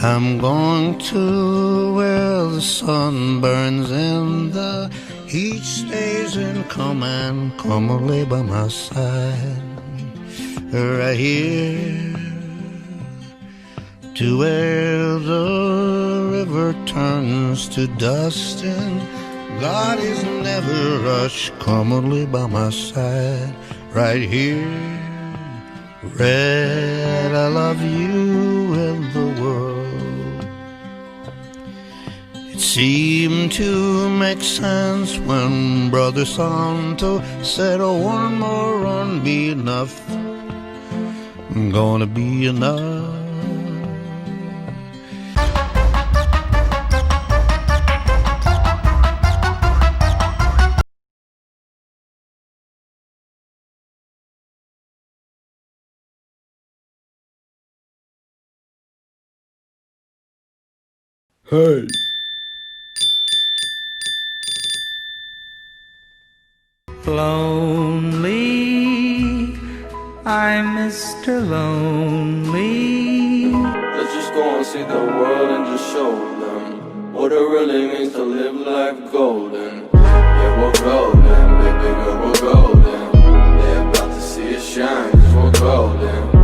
I'm going to where the sun burns and the heat stays in command. Come and lay by my side, right here, to where the river turns to dust and God is never rushed. Come and lay by my side, right here. Red, I love you and the world. It seemed to make sense when Brother Santo said, oh, one more run be enough, gonna be enough. Hey. Lonely, I'm Mr. Lonely. Let's just go and see the world and just show them what it really means to live life golden. Yeah, we're golden, baby girl, we're golden. They're about to see us shine, cause we're golden.